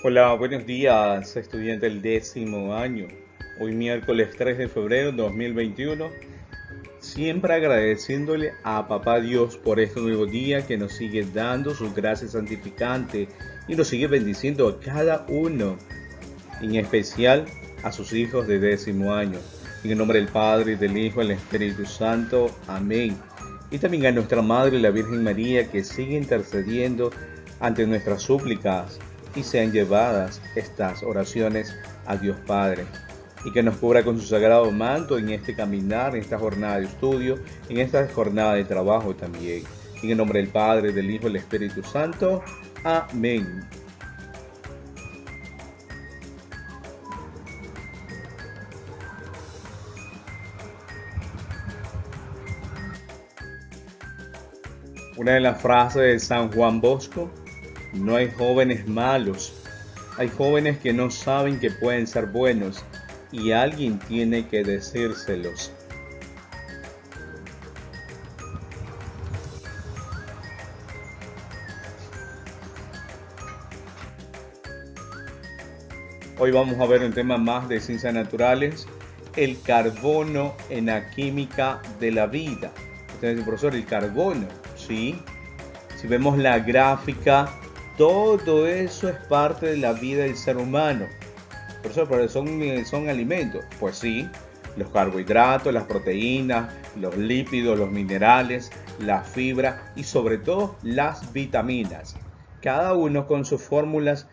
Hola, buenos días, estudiante del 10º año. Hoy miércoles 3 de febrero de 2021, siempre agradeciéndole a Papá Dios por este nuevo día que nos sigue dando sus gracias santificantes y nos sigue bendiciendo a cada uno, en especial a sus hijos de 10º año. En el nombre del Padre, del Hijo y del Espíritu Santo. Amén. Y también a nuestra Madre, la Virgen María, que sigue intercediendo ante nuestras súplicas y sean llevadas estas oraciones a Dios Padre. Y que nos cubra con su sagrado manto en este caminar, en esta jornada de estudio, en esta jornada de trabajo también. En el nombre del Padre, del Hijo y del Espíritu Santo. Amén. Una de las frases de San Juan Bosco: no hay jóvenes malos, hay jóvenes que no saben que pueden ser buenos y alguien tiene que decírselos. Hoy vamos a ver un tema más de ciencias naturales: el carbono en la química de la vida. Entonces, profesor, el carbono, ¿sí? Si vemos la gráfica, todo eso es parte de la vida del ser humano. Profesor, pero son alimentos. Pues sí, los carbohidratos, las proteínas, los lípidos, los minerales, la fibra y sobre todo las vitaminas. Cada uno con sus fórmulas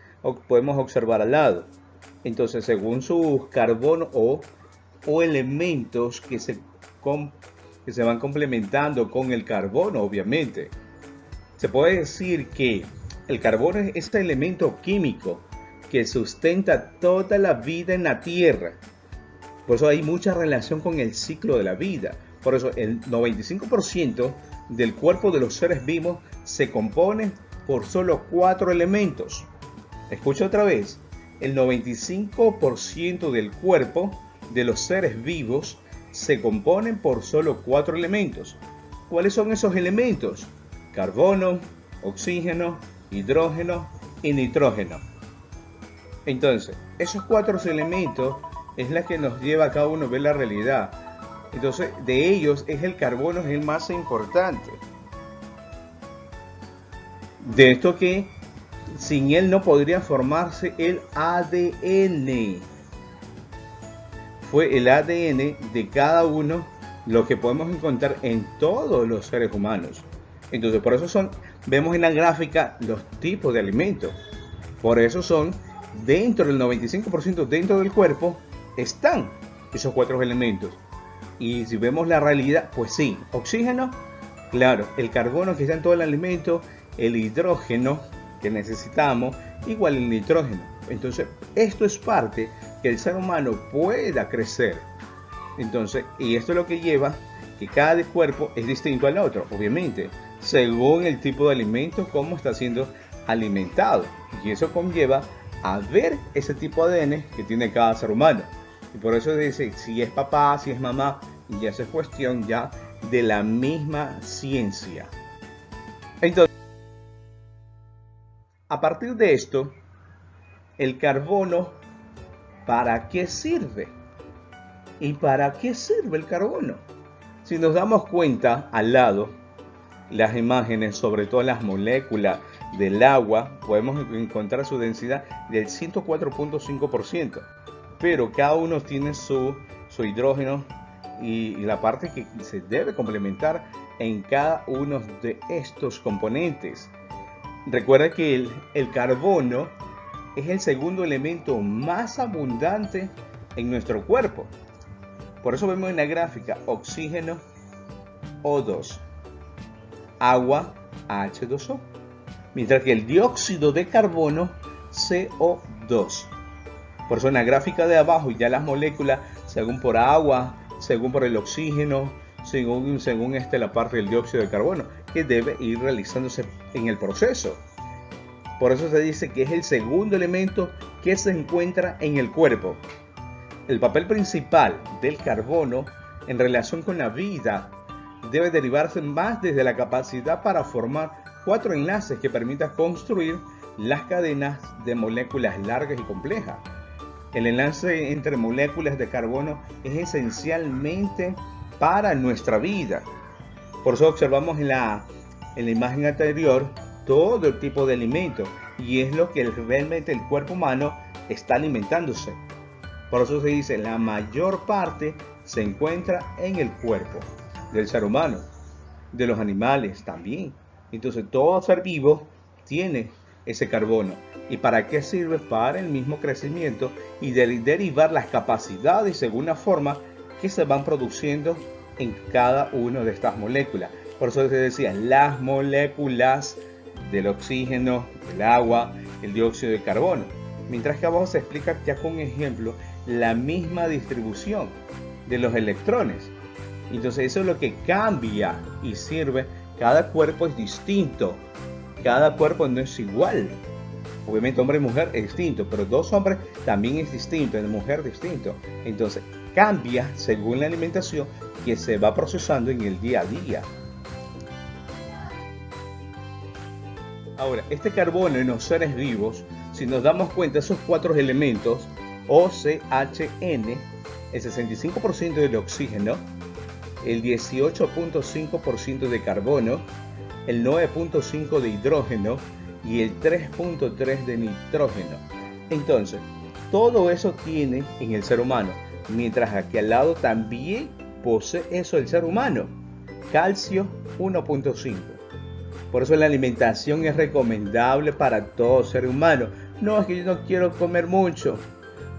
podemos observar al lado. Entonces, según sus carbonos o elementos que se van complementando con el carbono, obviamente. Se puede decir que el carbono es este elemento químico que sustenta toda la vida en la Tierra. Por eso hay mucha relación con el ciclo de la vida. Por eso el 95% del cuerpo de los seres vivos se compone por solo 4 elementos. Escucha otra vez. El 95% del cuerpo de los seres vivos se componen por solo 4 elementos. ¿Cuáles son esos elementos? Carbono, oxígeno, hidrógeno y nitrógeno. Entonces, esos 4 elementos es la que nos lleva a cada uno a ver la realidad. Entonces, de ellos es el carbono es el más importante. De esto que sin él no podría formarse el ADN. Fue el ADN de cada uno lo que podemos encontrar en todos los seres humanos. Entonces, por eso vemos en la gráfica los tipos de alimentos. Por eso dentro del 95% dentro del cuerpo están esos 4 elementos. Y si vemos la realidad, pues sí, oxígeno, claro, el carbono que está en todo el alimento, el hidrógeno que necesitamos, igual el nitrógeno. Entonces, esto es parte que el ser humano pueda crecer. Entonces, y esto es lo que lleva que cada cuerpo es distinto al otro, obviamente, según el tipo de alimento, cómo está siendo alimentado. Y eso conlleva a ver ese tipo de ADN que tiene cada ser humano. Y por eso dice, si es papá, si es mamá, y eso es cuestión ya de la misma ciencia. Entonces, a partir de esto, el carbono, ¿para qué sirve? ¿Y para qué sirve el carbono? Si nos damos cuenta al lado, las imágenes, sobre todo las moléculas del agua, podemos encontrar su densidad del 104.5%. Pero cada uno tiene su hidrógeno y la parte que se debe complementar en cada uno de estos componentes. Recuerda que el carbono es el segundo elemento más abundante en nuestro cuerpo. Por eso vemos en la gráfica oxígeno, O2, agua, H2O, mientras que el dióxido de carbono, CO2. Por eso en la gráfica de abajo ya las moléculas, según por agua, según por el oxígeno, según la parte del dióxido de carbono, que debe ir realizándose en el proceso. Por eso se dice que es el segundo elemento que se encuentra en el cuerpo. El papel principal del carbono en relación con la vida debe derivarse más desde la capacidad para formar 4 enlaces que permitan construir las cadenas de moléculas largas y complejas. El enlace entre moléculas de carbono es esencialmente para nuestra vida. Por eso observamos en la imagen anterior todo el tipo de alimentos, y es lo que realmente el cuerpo humano está alimentándose. Por eso se dice, la mayor parte se encuentra en el cuerpo del ser humano, de los animales también. Entonces todo ser vivo tiene ese carbono. ¿Y para qué sirve? Para el mismo crecimiento y derivar las capacidades según la forma que se van produciendo en cada una de estas moléculas. Por eso se decía, las moléculas del oxígeno, del agua, el dióxido de carbono. Mientras que abajo se explica ya con ejemplo la misma distribución de los electrones. Entonces eso es lo que cambia y sirve. Cada cuerpo es distinto, cada cuerpo no es igual. Obviamente hombre y mujer es distinto, pero dos hombres también es distinto, de mujer distinto. Entonces cambia según la alimentación que se va procesando en el día a día. Ahora, este carbono en los seres vivos, si nos damos cuenta, esos cuatro elementos, OCHN, el 65% del oxígeno, el 18.5% de carbono, el 9.5% de hidrógeno y el 3.3% de nitrógeno. Entonces, todo eso tiene en el ser humano, mientras aquí al lado también posee eso el ser humano, calcio 1.5%. Por eso la alimentación es recomendable para todo ser humano. No, es que yo no quiero comer mucho.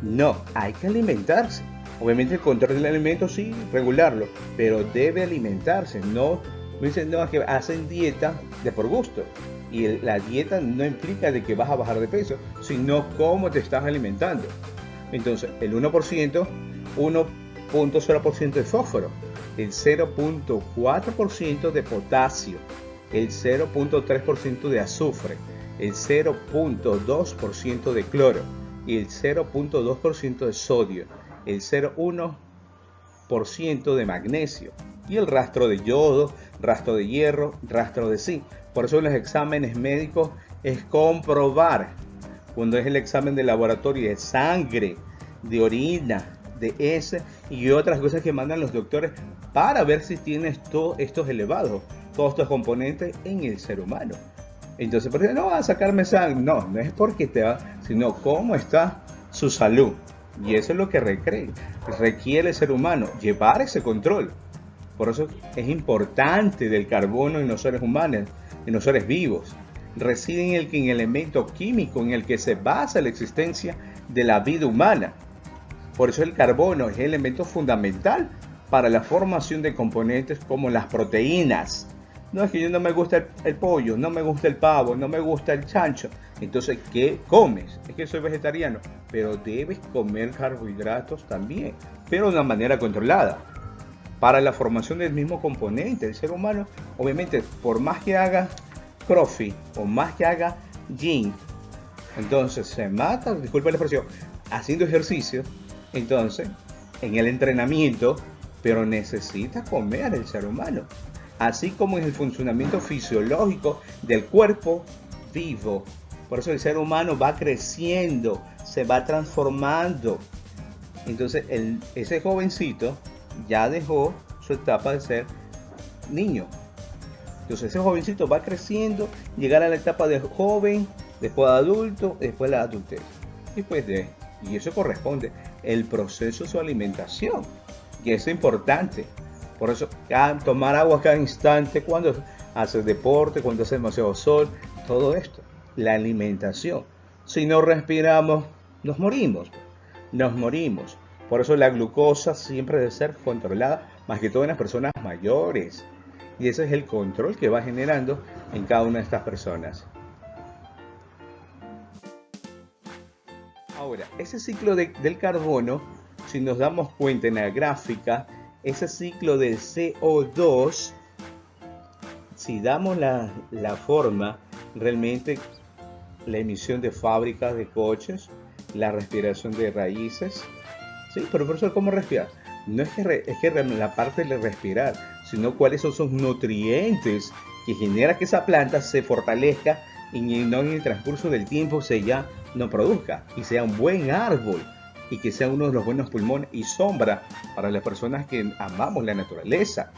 No, hay que alimentarse. Obviamente el control del alimento sí, regularlo, pero debe alimentarse. No dicen, no, es que hacen dieta de por gusto. Y la dieta no implica de que vas a bajar de peso, sino cómo te estás alimentando. Entonces, el 1%, 1.0% de fósforo, el 0.4% de potasio, el 0.3% de azufre, el 0.2% de cloro y el 0.2% de sodio, el 0.1% de magnesio y el rastro de yodo, rastro de hierro, rastro de zinc. Por eso en los exámenes médicos es comprobar, cuando es el examen de laboratorio de sangre, de orina, de heces y otras cosas que mandan los doctores para ver si tienes todos estos elevados, todos estos componentes en el ser humano. Entonces, ¿por qué no va a sacarme sangre? No, no es porque te va, sino cómo está su salud. Y eso es lo que requiere el ser humano, llevar ese control. Por eso es importante del carbono en los seres humanos, en los seres vivos. Reside en el elemento químico en el que se basa la existencia de la vida humana. Por eso el carbono es el elemento fundamental para la formación de componentes como las proteínas. No, es que yo no me gusta el pollo, no me gusta el pavo, no me gusta el chancho. Entonces, ¿qué comes? Es que soy vegetariano, pero debes comer carbohidratos también, pero de una manera controlada. Para la formación del mismo componente, el ser humano, obviamente, por más que haga CrossFit o más que haga gym, entonces se mata, disculpa la expresión, haciendo ejercicio, entonces, en el entrenamiento, pero necesita comer el ser humano. Así como en el funcionamiento fisiológico del cuerpo vivo. Por eso el ser humano va creciendo, se va transformando. Entonces ese jovencito ya dejó su etapa de ser niño. Entonces ese jovencito va creciendo, llegar a la etapa de joven, después de adulto, después de la adultez. Y eso corresponde el proceso de su alimentación, que es importante. Por eso tomar agua cada instante, cuando haces deporte, cuando hace demasiado sol, todo esto, la alimentación. Si no respiramos, nos morimos. Por eso la glucosa siempre debe ser controlada, más que todo en las personas mayores. Y ese es el control que va generando en cada una de estas personas. Ahora, ese ciclo del carbono, si nos damos cuenta en la gráfica, ese ciclo del CO2, si damos la forma, realmente la emisión de fábricas de coches, la respiración de raíces. Sí, pero profesor, ¿cómo respirar? No es que la parte de respirar, sino cuáles son esos nutrientes que genera que esa planta se fortalezca y no en el transcurso del tiempo se ya no produzca y sea un buen árbol y que sea uno de los buenos pulmones y sombra para las personas que amamos la naturaleza.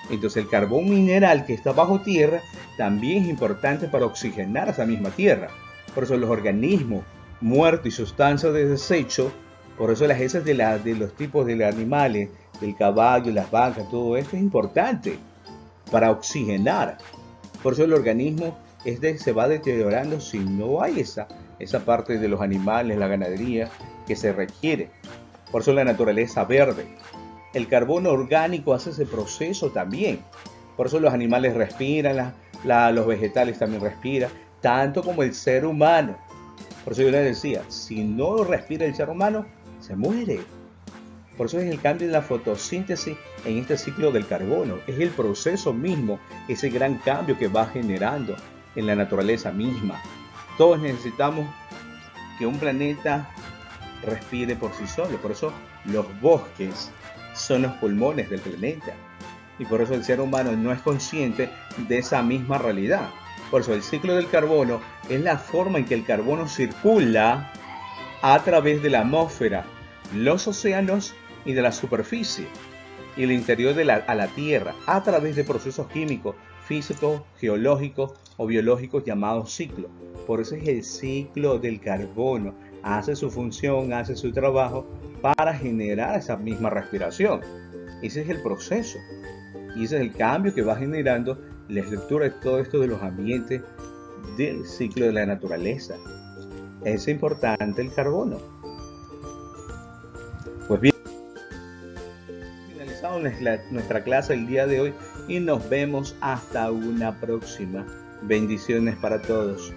Entonces el carbón mineral que está bajo tierra también es importante para oxigenar esa misma tierra. Por eso los organismos muertos y sustancias de desecho, por eso las heces de los tipos de animales, del caballo, las vacas, todo esto es importante para oxigenar. Por eso el organismo se va deteriorando si no hay esa parte de los animales, la ganadería que se requiere. Por eso la naturaleza verde. El carbono orgánico hace ese proceso también. Por eso los animales respiran, los vegetales también respiran, tanto como el ser humano. Por eso yo les decía, si no respira el ser humano, se muere. Por eso es el cambio en la fotosíntesis en este ciclo del carbono. Es el proceso mismo, ese gran cambio que va generando en la naturaleza misma. Todos necesitamos que un planeta respire por sí solo. Por eso los bosques son los pulmones del planeta. Y por eso el ser humano no es consciente de esa misma realidad. Por eso el ciclo del carbono es la forma en que el carbono circula a través de la atmósfera, los océanos y de la superficie y el interior a la Tierra a través de procesos químicos, físicos, geológicos o biológicos llamados ciclos. Por eso es el ciclo del carbono. Hace su función, hace su trabajo para generar esa misma respiración. Ese es el proceso y ese es el cambio que va generando la estructura de todo esto de los ambientes del ciclo de la naturaleza. Es importante el carbono. Pues bien, finalizamos nuestra clase el día de hoy y nos vemos hasta una próxima. Bendiciones para todos.